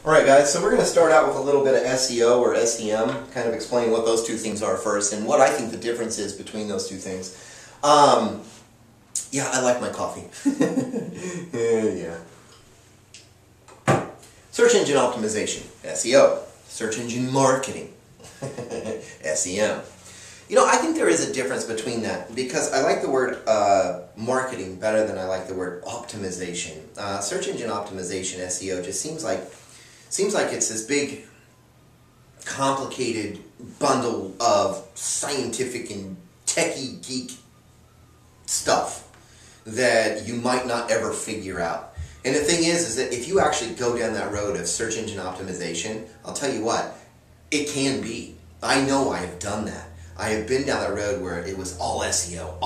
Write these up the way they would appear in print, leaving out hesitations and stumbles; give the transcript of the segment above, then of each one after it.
Alright guys, so we're going to start out with a little bit of SEO or SEM, kind of explain what those two things are first and what I think the difference is between those two things. Yeah, I like my coffee. Yeah. Search engine optimization, SEO. Search engine marketing, SEM. You know, I think there is a difference between that because I like the word marketing better than I like the word optimization. Search engine optimization, SEO, just seems like it's this big, complicated bundle of scientific and techie geek stuff that you might not ever figure out. And the thing is that if you actually go down that road of search engine optimization, I'll tell you what, it can be. I know I have done that. I have been down that road where it was all SEO,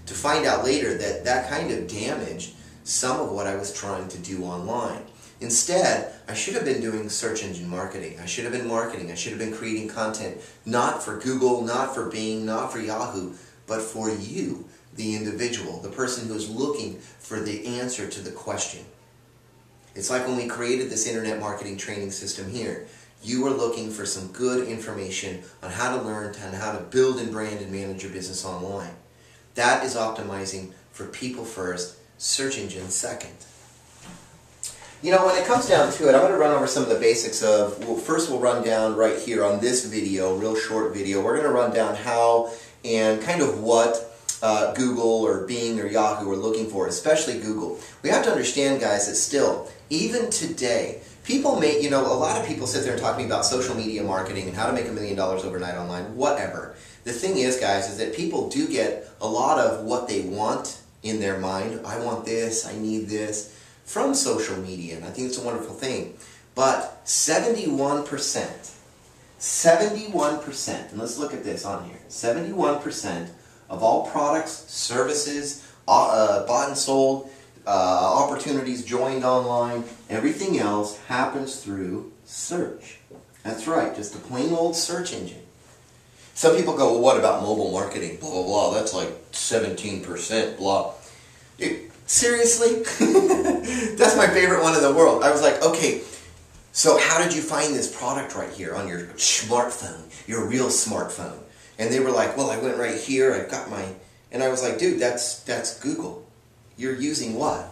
to find out later that that kind of damaged some of what I was trying to do online. Instead, I should have been doing search engine marketing. I should have been marketing. I should have been creating content, not for Google, not for Bing, not for Yahoo, but for you, the individual, the person who's looking for the answer to the question. It's like when we created this internet marketing training system here. You were looking for some good information on how to learn and how to build and brand and manage your business online. That is optimizing for people first, search engine second. You know, when it comes down to it, I'm going to run over some of the basics of, well, first we'll run down right here on this video, real short video, we're going to run down how and kind of what Google or Bing or Yahoo are looking for, especially Google. We have to understand, guys, that still, even today, people may, you know, a lot of people sit there and talk to me about social media marketing and how to make $1 million overnight online, whatever. The thing is, guys, is that people do get a lot of what they want in their mind. I want this, I need this, from social media, and I think it's a wonderful thing. But 71%, and let's look at this on here, 71% of all products, services, bought and sold, opportunities joined online, everything else happens through search. That's right, just a plain old search engine. Some people go, well, what about mobile marketing? Blah, blah, blah, that's like 17%, blah. Dude, seriously? That's my favorite one in the world. I was like, okay, so how did you find this product right here on your smartphone, your real smartphone? And they were like, well, I went right here, I've got my... And I was like, dude, that's Google. You're using what?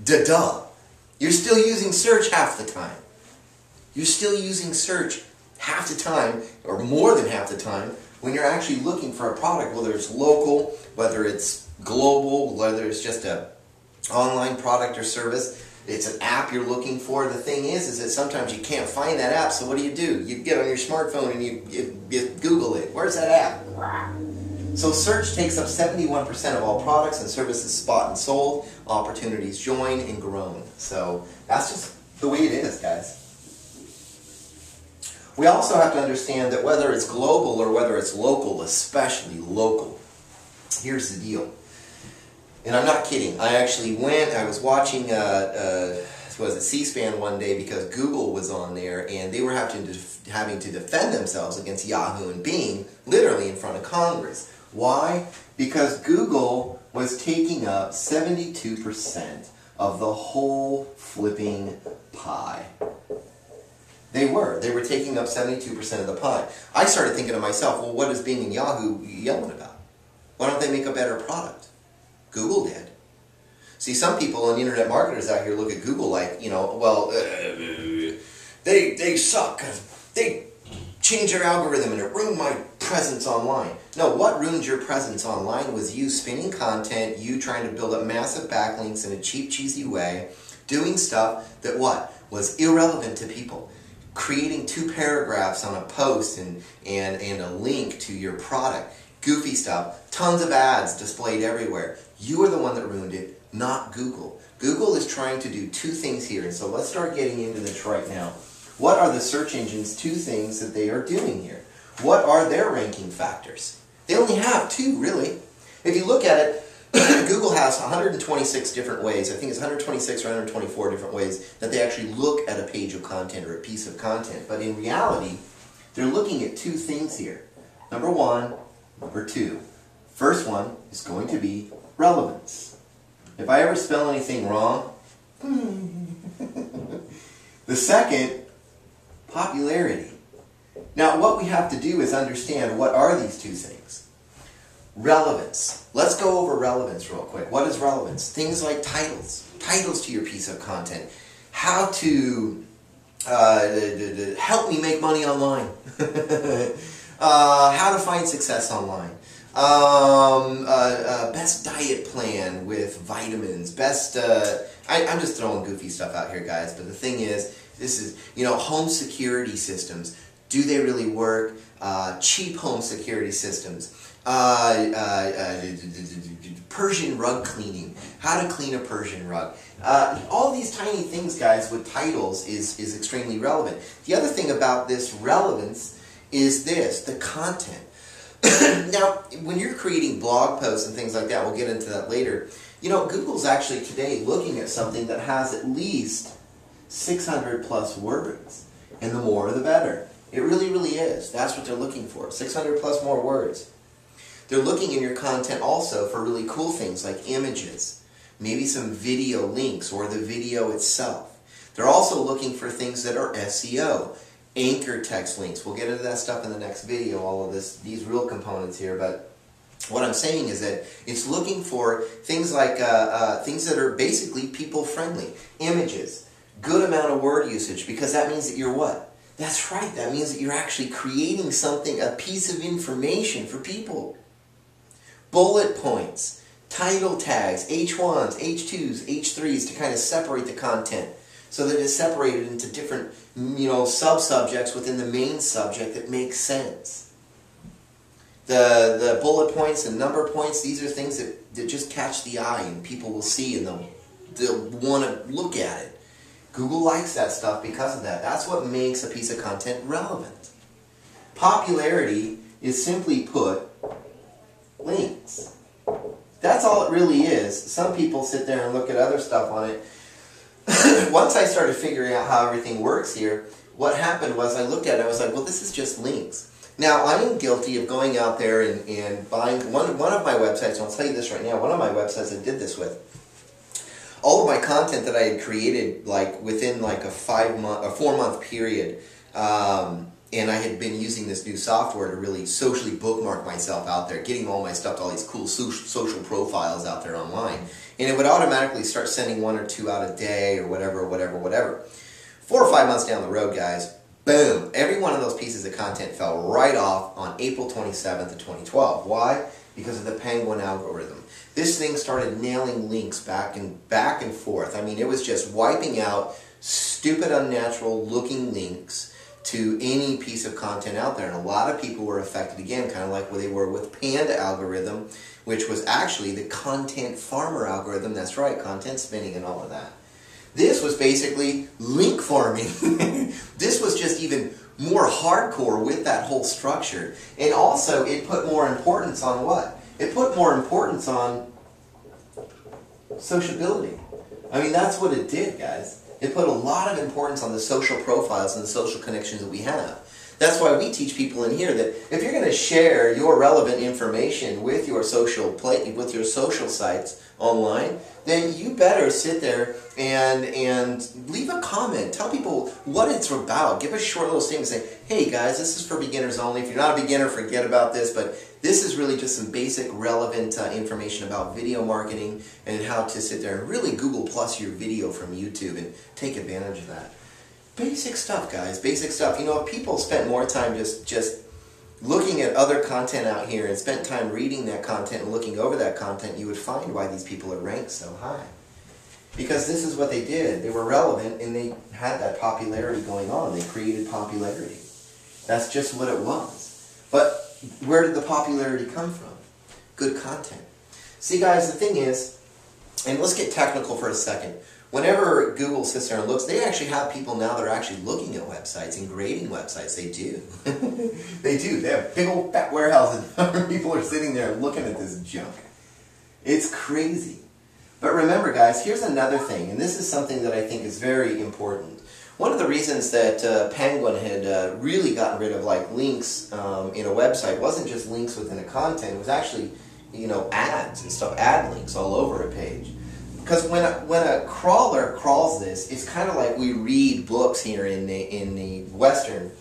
Duh. You're still using search half the time. You're still using search half the time, or more than half the time, when you're actually looking for a product, whether it's local, whether it's global, whether it's just an online product or service. It's an app you're looking for. The thing is that sometimes you can't find that app, so what do? You get on your smartphone and you Google it. Where's that app? So search takes up 71% of all products and services bought and sold, opportunities joined and grown. So that's just the way it is, guys. We also have to understand that whether it's global or whether it's local, especially local, here's the deal. And I'm not kidding. I actually went, I was watching C-SPAN one day because Google was on there and they were having to defend themselves against Yahoo and Bing, literally in front of Congress. Why? Because Google was taking up 72% of the whole flipping pie. They were taking up 72% of the pie. I started thinking to myself, well, what is Bing and Yahoo yelling about? Why don't they make a better product? Google did. See, some people and internet marketers out here look at Google like, you know, well, they suck. They changed their algorithm and it ruined my presence online. No, what ruined your presence online was you spinning content, you trying to build up massive backlinks in a cheap, cheesy way, doing stuff that what? Was irrelevant to people. Creating 2 paragraphs on a post and a link to your product. Goofy stuff. Tons of ads displayed everywhere. You are the one that ruined it, not Google. Google is trying to do 2 things here, and so let's start getting into this right now. What are the search engines' 2 things that they are doing here? What are their ranking factors? They only have 2, really. If you look at it, Google has 126 different ways, I think it's 126 or 124 different ways that they actually look at a page of content or a piece of content. But in reality, they're looking at 2 things here. Number 1, number 2. First one is going to be relevance. If I ever spell anything wrong, The second, popularity. Now, what we have to do is understand what are these two things. Relevance. Let's go over relevance real quick. What is relevance? Things like titles. Titles to your piece of content. How to help me make money online. How to find success online. Best diet plan with vitamins. Best, I'm just throwing goofy stuff out here, guys. But the thing is, this is, home security systems. Do they really work? Cheap home security systems. Persian rug cleaning. How to clean a Persian rug. All these tiny things, guys, with titles is extremely relevant. The other thing about this relevance is this, the content. Now, when you're creating blog posts and things like that, we'll get into that later, Google's actually today looking at something that has at least 600 plus words. And the more, the better. It really, really is. That's what they're looking for. 600 plus more words. They're looking in your content also for really cool things like images, maybe some video links or the video itself. They're also looking for things that are SEO, anchor text links. We'll get into that stuff in the next video, all of these real components here, but what I'm saying is that it's looking for things like things that are basically people-friendly, images, good amount of word usage, because that means that you're what? That's right, that means that you're actually creating something, a piece of information for people. Bullet points, title tags, H1s, H2s, H3s to kind of separate the content so that it's separated into different, sub-subjects within the main subject that makes sense. The bullet points and number points, these are things that just catch the eye and people will see and they'll want to look at it. Google likes that stuff because of that. That's what makes a piece of content relevant. Popularity is simply put links. That's all it really is. Some people sit there and look at other stuff on it. Once I started figuring out how everything works here, what happened was I looked at it and I was like, well, this is just links. Now, I am guilty of going out there and buying one of my websites, and I'll tell you this right now, one of my websites I did this with. All of my content that I had created within a 4-month period, and I had been using this new software to really socially bookmark myself out there, getting all my stuff to all these cool social profiles out there online. And it would automatically start sending 1 or 2 out a day or whatever. 4 or 5 months down the road, guys, boom, every one of those pieces of content fell right off on April 27th of 2012. Why? Because of the Penguin algorithm. This thing started nailing links back and forth. I mean, it was just wiping out stupid, unnatural looking links to any piece of content out there. And a lot of people were affected again, kind of like where they were with Panda algorithm, which was actually the content farmer algorithm. That's right, content spinning and all of that. This was basically link farming. This was just even more hardcore with that whole structure. And also, it put more importance on what? It put more importance on sociability. I mean, that's what it did, guys. It put a lot of importance on the social profiles and the social connections that we have. That's why we teach people in here that if you're going to share your relevant information with your social sites online, then you better sit there and leave a comment. Tell people what it's about. Give a short little statement saying, hey guys, this is for beginners only. If you're not a beginner, forget about this, but this is really just some basic relevant information about video marketing and how to sit there and really Google Plus your video from YouTube and take advantage of that. Basic stuff, guys, basic stuff. If people spent more time just looking at other content out here and spent time reading that content and looking over that content, you would find why these people are ranked so high. Because this is what they did. They were relevant and they had that popularity going on. They created popularity. That's just what it was. But where did the popularity come from? Good content. See, guys, the thing is, and let's get technical for a second. Whenever Google sits there and looks, they actually have people now that are actually looking at websites and grading websites. They do. They do. They have big old fat warehouses and people are sitting there looking at this junk. It's crazy. But remember, guys, here's another thing, and this is something that I think is very important. One of the reasons that Penguin had really gotten rid of links in a website wasn't just links within a content. It was actually, ads and stuff, ad links all over a page. because when a crawler crawls this, it's kind of like we read books here in the Western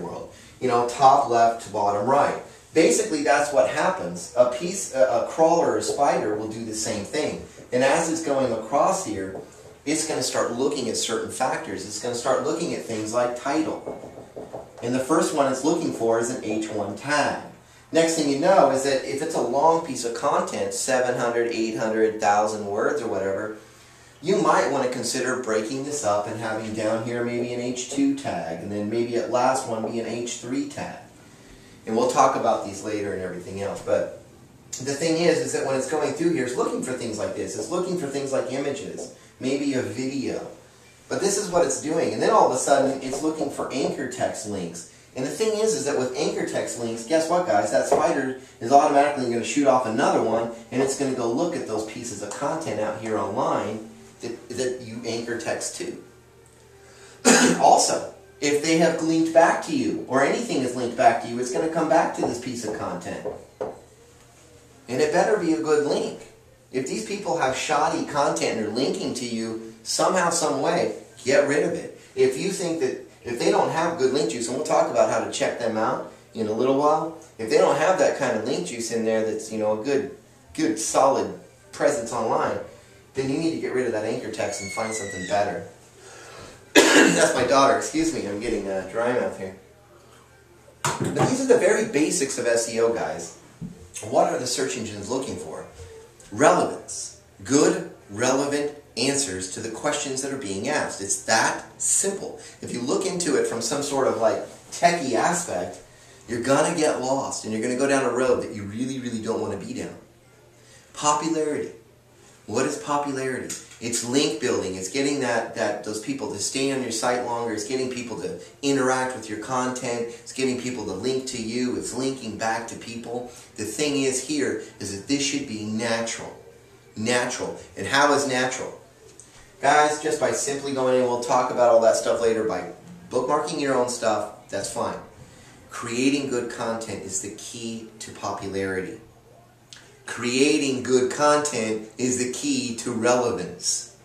world. You know, top left to bottom right. Basically, that's what happens. A crawler or a spider will do the same thing. And as it's going across here, it's going to start looking at certain factors. It's going to start looking at things like title. And the first one it's looking for is an H1 tag. Next thing you know is that if it's a long piece of content, 700, 800, 1,000 words or whatever, you might want to consider breaking this up and having down here maybe an H2 tag, and then maybe at last one be an H3 tag. And we'll talk about these later and everything else. But the thing is that when it's going through here, it's looking for things like this. It's looking for things like images, maybe a video. But this is what it's doing. And then all of a sudden, it's looking for anchor text links. And the thing is that with anchor text links, guess what, guys? That spider is automatically going to shoot off another one, and it's going to go look at those pieces of content out here online that you anchor text to. Also, if they have linked back to you, or anything is linked back to you, it's going to come back to this piece of content. And it better be a good link. If these people have shoddy content and are linking to you somehow, some way, get rid of it. If you think that if they don't have good link juice, and we'll talk about how to check them out in a little while, if they don't have that kind of link juice in there that's, you know, a good solid presence online, then you need to get rid of that anchor text and find something better. That's my daughter, excuse me, I'm getting dry mouth here. But these are the very basics of SEO, guys. What are the search engines looking for? Relevance. Good, relevant answers to the questions that are being asked. It's that simple. If you look into it from some sort of like techie aspect, you're going to get lost and you're going to go down a road that you really, really don't want to be down. Popularity. What is popularity? It's link building. It's getting those people to stay on your site longer. It's getting people to interact with your content. It's getting people to link to you. It's linking back to people. The thing is here is that this should be natural. Natural. And how is natural? Guys, just by simply going in, we'll talk about all that stuff later, by bookmarking your own stuff, that's fine. Creating good content is the key to popularity. Creating good content is the key to relevance.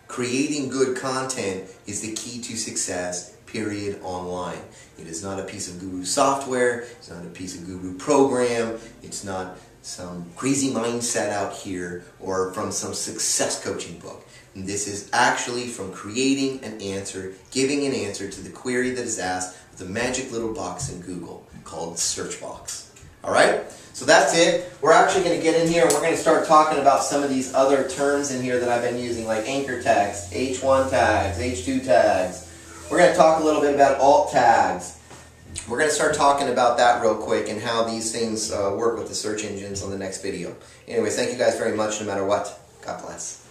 Creating good content is the key to success, period, online. It is not a piece of guru software, it's not a piece of guru program, it's not some crazy mindset out here or from some success coaching book. And this is actually from creating an answer, giving an answer to the query that is asked with a magic little box in Google called search box. Alright? So that's it. We're actually going to get in here and we're going to start talking about some of these other terms in here that I've been using, like anchor text, H1 tags, H2 tags. We're going to talk a little bit about alt tags. We're going to start talking about that real quick and how these things work with the search engines on the next video. Anyways, thank you guys very much no matter what. God bless.